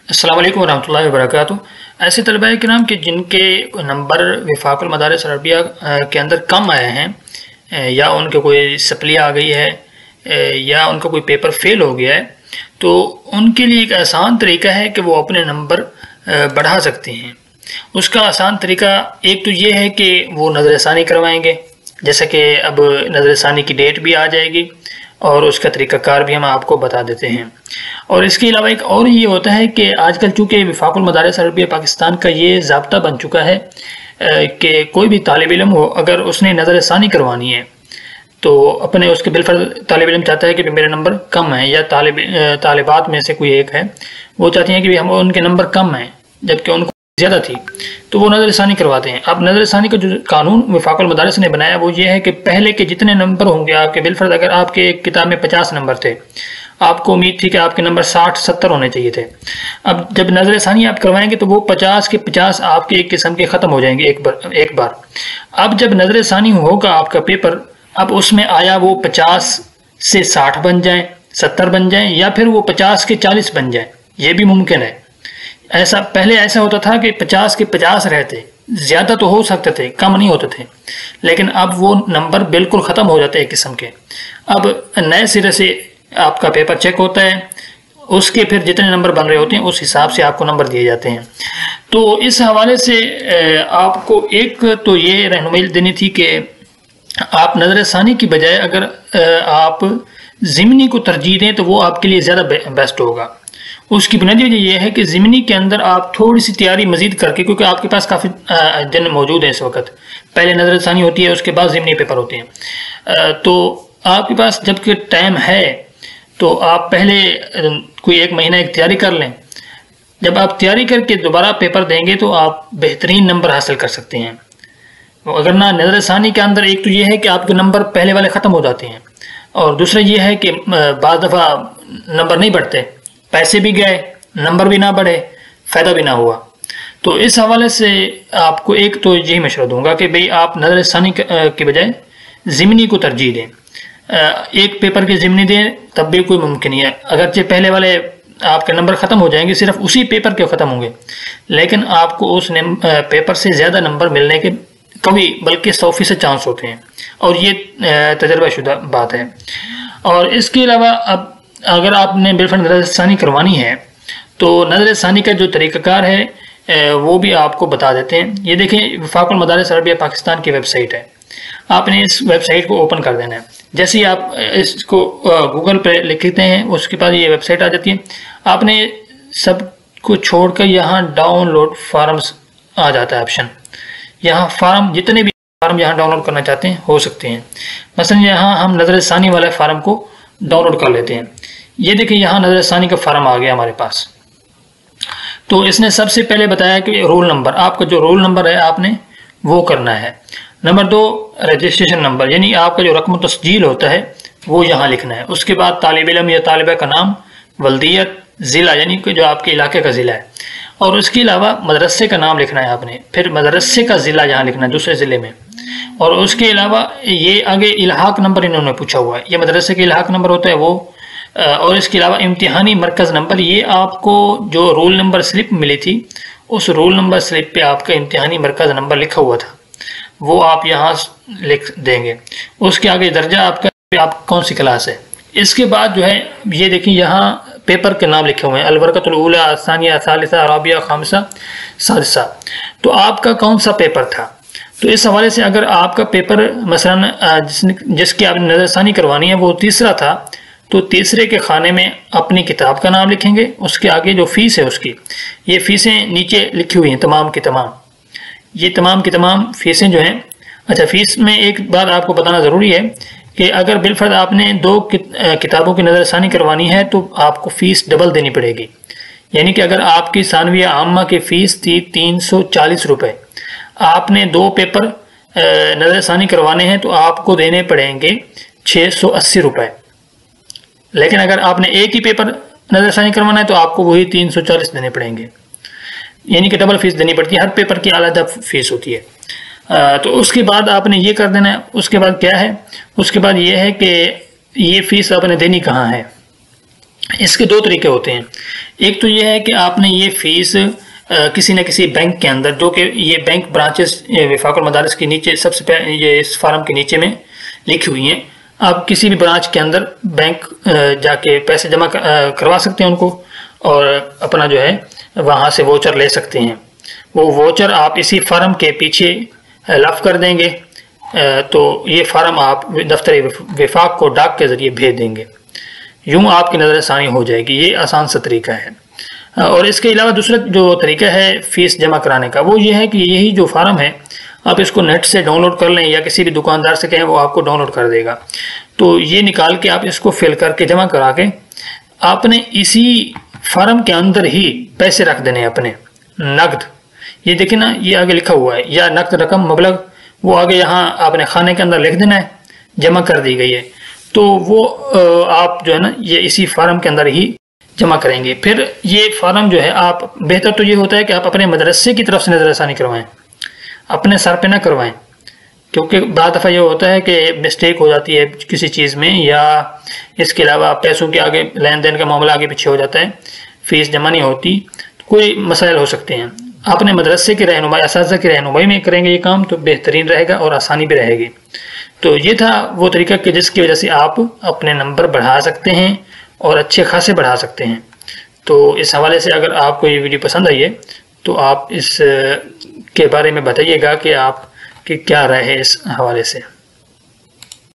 السلام علیکم ورحمۃ اللہ وبرکاتہ۔ ایسے طلباء کرام کہ جن کے نمبر وفاق المدارس عربیہ کے اندر کم آئے ہیں یا ان کے کوئی سپلی آ گئی ہے یا ان کا کوئی پیپر فیل ہو گیا ہے، تو ان کے لیے ایک آسان طریقہ ہے کہ وہ اپنے نمبر بڑھا سکتے ہیں۔ اس کا آسان طریقہ ایک تو یہ ہے کہ وہ نظر ثانی کروائیں گے، جیسا کہ اب نظر ثانی کی ڈیٹ بھی آ جائے گی اور اس کا طریقہ کار بھی ہم آپ کو بتا دیتے ہیں۔ اور اس کے علاوہ ایک اور یہ ہوتا ہے کہ آج کل چونکہ وفاق المدارس عربیہ پاکستان کا یہ ضابطہ بن چکا ہے کہ کوئی بھی طالب علم ہو، اگر اس نے نظر ثانی کروانی ہے تو اپنے اس کے بالفرض طالب علم چاہتا ہے کہ میرے نمبر کم ہیں، یا طالبات میں سے کوئی ایک ہے وہ چاہتی ہیں کہ ہم ان کے نمبر کم ہیں جبکہ ان کو زیادہ تھی، تو وہ نظر ثانی کرواتے ہیں۔ اب نظر ثانی کا جو قانون وفاق المدارس نے بنایا وہ یہ ہے کہ پہلے کے جتنے نمبر ہوں گے آپ کے، بالفرض اگر آپ کے ایک کتاب میں 50 نمبر تھے، آپ کو امید تھی کہ آپ کے نمبر 60-70 ہونے چاہیے تھے۔ اب جب نظر ثانی آپ کروائیں گے تو وہ 50 کے 50 آپ کے ایک قسم کے ختم ہو جائیں گے ایک بار۔ اب جب نظر ثانی ہوگا آپ کا پیپر، اب اس میں آیا وہ 50 سے 60 بن جائیں، 70 بن جائیں، یا پھر وہ 50 کے 40 بن جائیں، یہ بھی ممکن ہے۔ پہلے ایسا ہوتا تھا کہ 50 کے 50 رہتے، زیادہ تو ہو سکتے تھے، کم نہیں ہوتے تھے، لیکن اب وہ نمبر بالکل ختم ہو جاتے ہیں ایک قسم کے۔ اب نئے سرے سے آپ کا پیپر چیک ہوتا ہے، اس کے پھر جتنے نمبر بن رہے ہوتے ہیں اس حساب سے آپ کو نمبر دیے جاتے ہیں۔ تو اس حوالے سے آپ کو ایک تو یہ رہنمائی دینی تھی کہ آپ نظر ثانی کی بجائے اگر آپ ضمنی کو ترجیح دیں تو وہ آپ کے لیے زیادہ بیسٹ ہوگا۔ اس کی بنیادی وجہ یہ ہے کہ ضمنی کے اندر آپ تھوڑی سی تیاری مزید کر کے، کیونکہ آپ کے پاس کافی دن موجود ہیں اس وقت، پہلے نظر ثانی ہوتی ہے اس کے بعد ضمنی پیپر ہوتے ہیں، تو آپ کے پاس جب کہ ٹائم ہے تو آپ پہلے کوئی ایک مہینہ ایک تیاری کر لیں۔ جب آپ تیاری کر کے دوبارہ پیپر دیں گے تو آپ بہترین نمبر حاصل کر سکتے ہیں۔ اگر نہ نظر ثانی کے اندر ایک تو یہ ہے کہ آپ کے نمبر پہلے والے ختم ہو جاتے ہیں، اور دوسرا یہ ہے کہ بعض دفعہ نمبر نہیں بڑھتے، پیسے بھی گئے، نمبر بھی نہ بڑھے، فائدہ بھی نہ ہوا۔ تو اس حوالے سے آپ کو ایک تو یہی مشورہ دوں گا کہ بھئی آپ نظر ثانی کے بجائے ضمنی کو ترجیح دیں۔ ایک پیپر کے ضمنی دیں تب بھی کوئی ممکن نہیں ہے، اگرچہ پہلے والے آپ کے نمبر ختم ہو جائیں گے، صرف اسی پیپر کے ختم ہوں گے، لیکن آپ کو اس پیپر سے زیادہ نمبر ملنے کے کبھی بلکہ 100% چانس ہوتے ہیں، اور یہ تجربہ شدہ بات ہے۔ اور اس کے علاوہ اب اگر آپ نے بالفرض نظر ثانی کروانی ہے تو نظر ثانی کا جو طریقہ کار ہے وہ بھی آپ کو بتا دیتے ہیں۔ یہ دیکھیں، وفاق المدارس عربیہ پاکستان کی ویب سائٹ ہے، آپ نے اس ویب سائٹ کو اوپن کر دینا ہے۔ جیسے ہی آپ اس کو گوگل پہ لکھتے ہیں اس کے بعد یہ ویب سائٹ آ جاتی ہے، آپ نے سب کو چھوڑ کر یہاں ڈاؤن لوڈ فارمز آ جاتا ہے آپشن۔ یہاں فارم، جتنے بھی فارم یہاں ڈاؤن لوڈ کرنا چاہتے ہیں ہو سکتے ہیں۔ مثلا یہاں ہم نظر ثانی والے فارم کو ڈاؤن لوڈ کر لیتے ہیں۔ یہ دیکھیں، یہاں نظر ثانی کا فارم آ گیا ہمارے پاس۔ تو اس نے سب سے پہلے بتایا کہ رول نمبر، آپ کا جو رول نمبر ہے آپ نے وہ کرنا ہے۔ نمبر 2 رجسٹریشن نمبر، یعنی آپ کا جو رقم تسجیل ہوتا ہے وہ یہاں لکھنا ہے۔ اس کے بعد طالب علم یا طالبہ کا نام، ولدیت، ضلع یعنی کہ جو آپ کے علاقے کا ضلع ہے، اور اس کے علاوہ مدرسے کا نام لکھنا ہے آپ نے، پھر مدرسے کا ضلع یہاں لکھنا ہے دوسرے ضلع میں، اور اس کے علاوہ یہ آگے الحاق نمبر انہوں نے پوچھا ہوا ہے، یہ مدرسے کے الحاق نمبر ہوتا ہے وہ، اور اس کے علاوہ امتحانی مرکز نمبر، یہ آپ کو جو رول نمبر سلپ ملی تھی اس رول نمبر سلپ پہ آپ کا امتحانی مرکز نمبر لکھا ہوا تھا، وہ آپ یہاں لکھ دیں گے۔ اس کے آگے درجہ آپ کا، آپ کون سی کلاس ہے۔ اس کے بعد جو ہے یہ دیکھیں، یہاں پیپر کے نام لکھے ہوئے ہیں، الورقۃ الاولی، الثانیہ، الثالثہ، رابعہ، خامسہ، سادسہ، تو آپ کا کون سا پیپر تھا۔ تو اس حوالے سے اگر آپ کا پیپر مثلا جس کی آپ نے نظر ثانی کروانی ہے وہ تیسرا تھا، تو تیسرے کے خانے میں اپنی کتاب کا نام لکھیں گے، اس کے آگے جو فیس ہے اس کی، یہ فیسیں نیچے لکھی ہوئی ہیں تمام کی تمام، یہ تمام کی تمام فیسیں جو ہیں۔ اچھا، فیس میں ایک بات آپ کو بتانا ضروری ہے کہ اگر بالفرض آپ نے 2 کتابوں کی نظر ثانی کروانی ہے تو آپ کو فیس ڈبل دینی پڑے گی، یعنی کہ اگر آپ کی ثانویہ عامہ کی فیس تھی 340 روپے، آپ نے 2 پیپر نظر ثانی کروانے ہیں تو آپ کو دینے پڑیں گے 680 روپے، لیکن اگر آپ نے ایک ہی پیپر نظر ثانی کروانا ہے تو آپ کو وہی 340 دینے پڑیں گے، یعنی کہ ڈبل فیس دینی پڑتی ہے، ہر پیپر کی علیحدہ فیس ہوتی ہے۔ تو اس کے بعد آپ نے یہ کر دینا ہے۔ اس کے بعد کیا ہے، اس کے بعد یہ ہے کہ یہ فیس آپ نے دینی کہاں ہے، اس کے دو طریقے ہوتے ہیں. ایک تو یہ ہے کہ آپ نے یہ فیس کسی نہ کسی بینک کے اندر، جو کہ یہ بینک برانچز وفاق المدارس کے نیچے سب سے پہلے یہ اس فارم کے نیچے میں لکھی ہوئی ہیں، آپ کسی بھی برانچ کے اندر بینک جا کے پیسے جمع کروا سکتے ہیں ان کو، اور اپنا جو ہے وہاں سے ووچر لے سکتے ہیں. وہ ووچر آپ اسی فارم کے پیچھے لف کر دیں گے تو یہ فارم آپ دفتر وفاق کو ڈاک کے ذریعے بھیج دیں گے. یوں آپ کی نظر ثانی ہو جائے گی. یہ آسان سا طریقہ ہے. اور اس کے علاوہ دوسرا جو طریقہ ہے فیس جمع کرانے کا، وہ یہ ہے کہ یہی جو فارم ہے آپ اس کو نیٹ سے ڈاؤن لوڈ کر لیں یا کسی بھی دکاندار سے کہیں، وہ آپ کو ڈاؤن لوڈ کر دے گا. تو یہ نکال کے آپ اس کو فل کر کے جمع کرا کے آپ نے اسی فارم کے اندر ہی پیسے رکھ دینے اپنے نقد. یہ دیکھیں نا، یہ آگے لکھا ہوا ہے یا نقد رقم مبلغ، وہ آگے یہاں آپ نے خانے کے اندر لکھ دینا ہے، جمع کر دی گئی ہے. تو وہ آپ جو ہے نا یہ اسی فارم کے اندر ہی جمع کریں گے. پھر یہ فارم جو ہے آپ، بہتر تو یہ ہوتا ہے کہ آپ اپنے مدرسے کی طرف سے نظر ثانی کروائیں، اپنے سر پہ نہ کروائیں، کیونکہ بعض دفعہ یہ ہوتا ہے کہ مسٹیک ہو جاتی ہے کسی چیز میں، یا اس کے علاوہ پیسوں کے آگے لین دین کا معاملہ آگے پیچھے ہو جاتا ہے، فیس جمع نہیں ہوتی، کوئی مسائل ہو سکتے ہیں. اپنے مدرسے کی رہنمائی، اساتذہ کی رہنمائی میں کریں گے یہ کام تو بہترین رہے گا اور آسانی بھی رہے گی. تو یہ تھا وہ طریقہ کہ جس کی وجہ سے آپ اپنے نمبر بڑھا سکتے ہیں اور اچھے خاصے بڑھا سکتے ہیں. تو اس حوالے سے اگر آپ کو یہ ویڈیو پسند آئی ہے تو آپ اس کے بارے میں بتائیے گا کہ آپ کی کیا رائے ہے اس حوالے سے.